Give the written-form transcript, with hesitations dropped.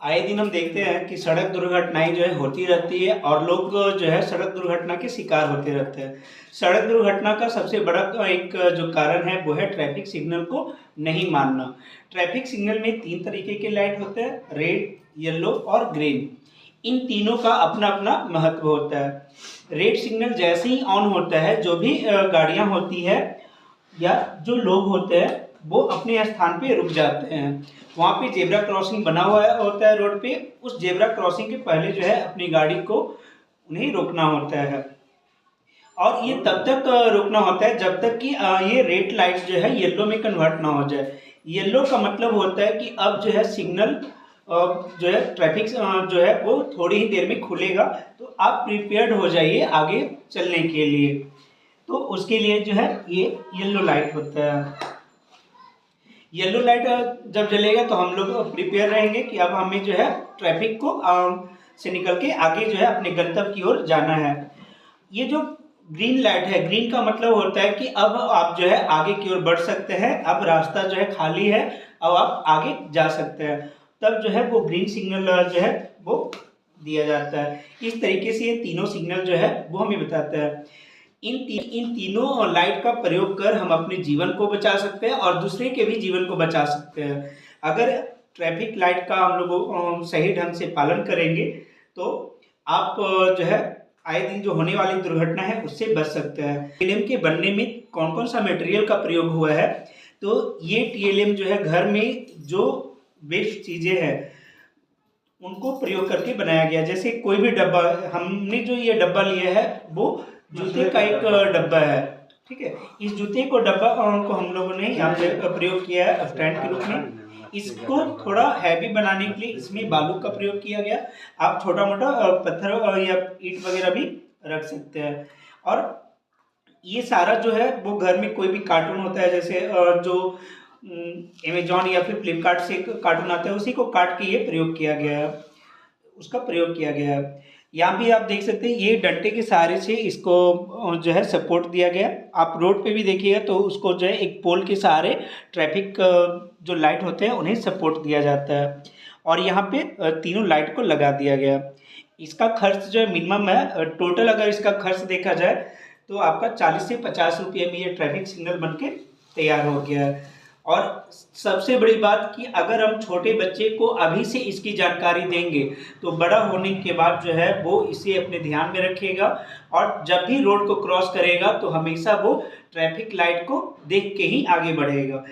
आए दिन हम देखते हैं कि सड़क दुर्घटनाएं जो है होती रहती है और लोग जो है सड़क दुर्घटना के शिकार होते रहते हैं। सड़क दुर्घटना का सबसे बड़ा एक जो कारण है वो है ट्रैफिक सिग्नल को नहीं मानना। ट्रैफिक सिग्नल में 3 तरीके के लाइट होते हैं, रेड, येलो और ग्रीन। इन तीनों का अपना अपना महत्व होता है। रेड सिग्नल जैसे ही ऑन होता है, जो भी गाड़ियां होती है या जो लोग होते हैं वो अपने स्थान पे रुक जाते हैं। वहाँ पे जेब्रा क्रॉसिंग बना हुआ होता है रोड पे। उस जेब्रा क्रॉसिंग के पहले जो है अपनी गाड़ी को उन्हें रोकना होता है और ये तब तक रोकना होता है जब तक कि ये रेड लाइट जो है येलो में कन्वर्ट ना हो जाए। येलो का मतलब होता है कि अब जो है सिग्नल जो है ट्रैफिक जो है वो थोड़ी ही देर में खुलेगा, तो आप प्रिपेयर्ड हो जाइए आगे चलने के लिए। तो उसके लिए जो है ये येलो लाइट होता है। येलो लाइट जब जलेगा तो हम लोग प्रिपेयर रहेंगे कि अब हमें जो है ट्रैफिक को से निकल के आगे जो है अपने गंतव्य की ओर जाना है। ये जो ग्रीन लाइट है, ग्रीन का मतलब होता है कि अब आप जो है आगे की ओर बढ़ सकते हैं, अब रास्ता जो है खाली है, अब आप आगे जा सकते हैं। तब जो है वो ग्रीन सिग्नल जो है वो दिया जाता है। इस तरीके से ये तीनों सिग्नल जो है वो हमें बताता है। इन तीनों लाइट का प्रयोग कर हम अपने जीवन को बचा सकते हैं और दूसरे के भी जीवन को बचा सकते हैं। अगर ट्रैफिक लाइट का हम लोग सही ढंग से पालन करेंगे तो आप जो है आए दिन जो होने वाली दुर्घटना है उससे बच सकते हैं। टीएलएम के बनने में कौन कौन सा मटेरियल का प्रयोग हुआ है, तो ये टीएलएम जो है घर में जो वेस्ट चीज़ें हैं उनको प्रयोग करके बनाया गया। जैसे कोई भी डब्बा, हमने जो ये डब्बा लिया है वो जूते का एक डब्बा है, ठीक है। इस जूते को डब्बा को हम लोगों ने यहाँ पे प्रयोग किया है स्टैंड के रूप में। इसको थोड़ा हैवी बनाने के लिए इसमें बालू का प्रयोग किया गया। आप छोटा मोटा पत्थर या ईंट वगैरह भी रख सकते हैं। और ये सारा जो है वो घर में कोई भी कार्टून होता है, जैसे जो अमेजॉन या फिर फ्लिपकार्ट से कार्टून आता है उसी को काट के ये प्रयोग किया गया है, उसका प्रयोग किया गया है। यहाँ भी आप देख सकते हैं ये डंडे के सहारे से इसको जो है सपोर्ट दिया गया। आप रोड पे भी देखिएगा तो उसको जो है एक पोल के सहारे ट्रैफिक जो लाइट होते हैं उन्हें सपोर्ट दिया जाता है। और यहाँ पे तीनों लाइट को लगा दिया गया। इसका खर्च जो है मिनिमम है, टोटल अगर इसका खर्च देखा जाए तो आपका 40 से 50 रुपये में ये ट्रैफिक सिग्नल बन के तैयार हो गया है। और सबसे बड़ी बात कि अगर हम छोटे बच्चे को अभी से इसकी जानकारी देंगे तो बड़ा होने के बाद जो है वो इसे अपने ध्यान में रखेगा और जब भी रोड को क्रॉस करेगा तो हमेशा वो ट्रैफिक लाइट को देख के ही आगे बढ़ेगा।